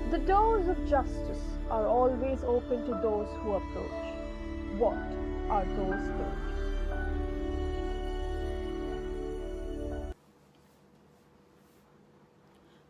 The doors of justice are always open to those who approach. What are those doors?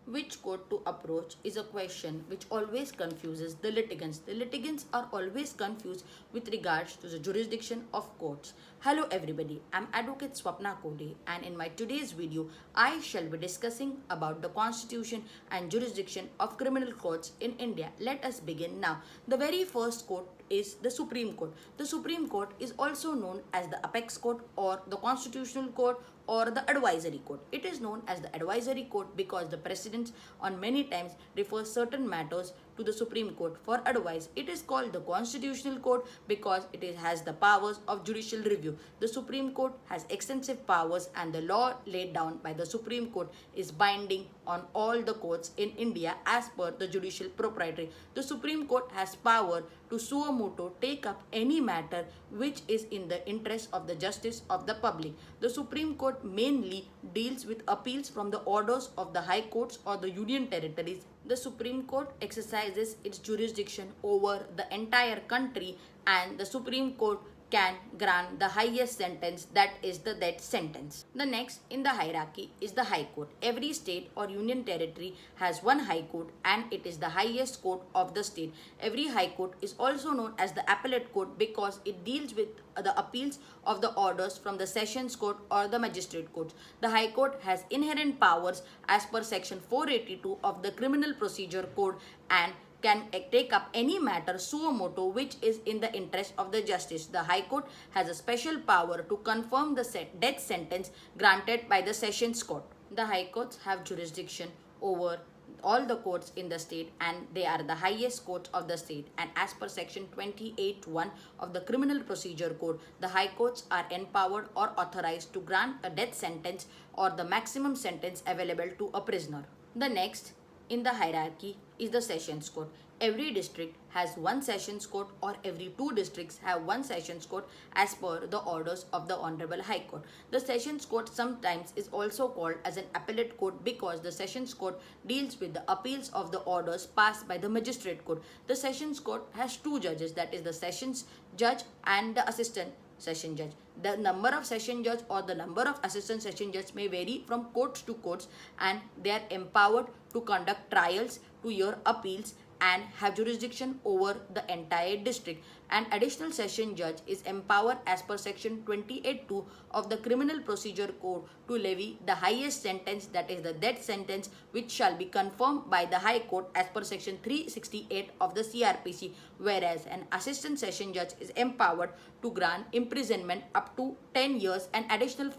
Which court to approach is a question which always confuses the litigants. The litigants are always confused with regards to the jurisdiction of courts. Hello everybody, I'm Advocate Swapna Kohli, and in my today's video, I shall be discussing about the constitution and jurisdiction of criminal courts in India. Let us begin now. The very first court is the Supreme Court. The Supreme Court is also known as the Apex Court or the Constitutional Court or the advisory court. It is known as the advisory court because the precedents on many times refer certain matters to the Supreme Court for advice. It is called the Constitutional Court because has the powers of judicial review. The Supreme Court has extensive powers and the law laid down by the Supreme Court is binding on all the courts in India as per the judicial proprietary. The Supreme Court has power to suo motu take up any matter which is in the interest of the justice of the public. The Supreme Court mainly deals with appeals from the orders of the high courts or the union territories. The Supreme Court exercises its jurisdiction over the entire country, and the Supreme Court can grant the highest sentence, that is the death sentence. The next in the hierarchy is the High Court. Every state or union territory has one High Court and it is the highest court of the state. Every High Court is also known as the Appellate Court because it deals with the appeals of the orders from the Sessions Court or the Magistrate Courts. The High Court has inherent powers as per section 482 of the Criminal Procedure Code and can take up any matter suo motu which is in the interest of the justice. The High Court has a special power to confirm the death sentence granted by the Sessions Court. The High Courts have jurisdiction over all the courts in the state and they are the highest court of the state, and as per section 28(1) of the Criminal Procedure Code, the High Courts are empowered or authorized to grant a death sentence or the maximum sentence available to a prisoner. The next in the hierarchy is the Sessions Court. Every district has one Sessions Court or every two districts have one Sessions Court as per the orders of the Honorable High Court. The Sessions Court sometimes is also called as an appellate court because the Sessions Court deals with the appeals of the orders passed by the Magistrate Court. The Sessions Court has two judges, that is the Sessions Judge and the Assistant Session Judge. The number of Session Judge or the number of Assistant Session Judge may vary from courts to courts, and they are empowered to conduct trials, to hear appeals and have jurisdiction over the entire district. An additional session judge is empowered as per section 28(2) of the Criminal Procedure Code to levy the highest sentence, that is the death sentence, which shall be confirmed by the High Court as per section 368 of the CRPC, whereas an assistant session judge is empowered to grant imprisonment up to 10 years and additional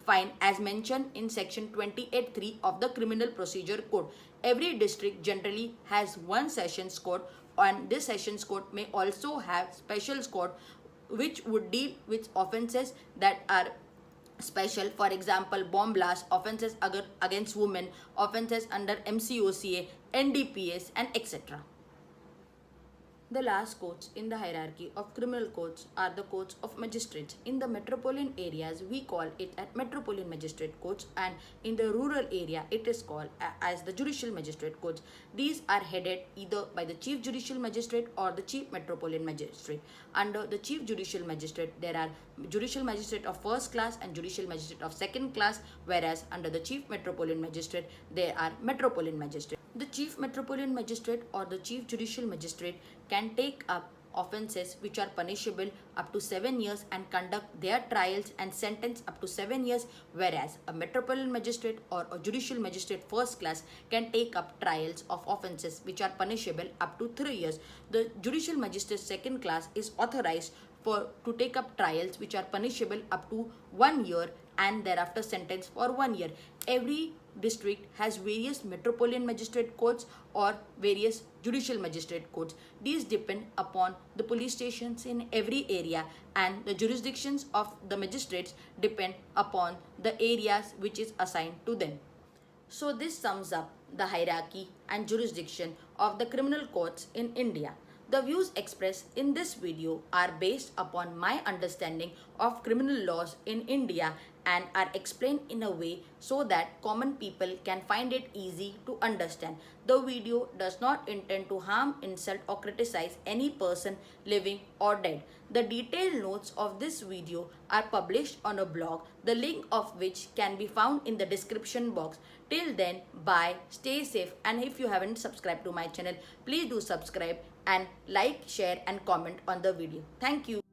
fine as mentioned in section 28(3) of the Criminal Procedure Code. Every district generally has one Sessions Court, and this Sessions Court may also have special court which would deal with offences that are special. For example, bomb blast, offences against women, offences under MCOCA, NDPS and etc. The last courts in the hierarchy of criminal courts are the courts of magistrates. In the metropolitan areas, we call it at metropolitan magistrate courts, and in the rural area, it is called as the judicial magistrate courts. These are headed either by the chief judicial magistrate or the chief metropolitan magistrate. Under the chief judicial magistrate, there are judicial magistrate of first class and judicial magistrate of second class, whereas under the chief metropolitan magistrate, there are metropolitan magistrate. The chief metropolitan magistrate or the chief judicial magistrate can take up offences which are punishable up to 7 years and conduct their trials and sentence up to 7 years, whereas a metropolitan magistrate or a judicial magistrate first class can take up trials of offences which are punishable up to 3 years. The judicial magistrate second class is authorized to take up trials which are punishable up to 1 year and thereafter sentenced for 1 year. Every district has various metropolitan magistrate courts or various judicial magistrate courts. These depend upon the police stations in every area, and the jurisdictions of the magistrates depend upon the areas which is assigned to them. So this sums up the hierarchy and jurisdiction of the criminal courts in India. The views expressed in this video are based upon my understanding of criminal laws in India and are explained in a way so that common people can find it easy to understand. The video does not intend to harm, insult, or criticize any person living or dead. The detailed notes of this video are published on a blog, the link of which can be found in the description box. Till then, bye, stay safe, and if you haven't subscribed to my channel, please do subscribe and like, share, and comment on the video. Thank you.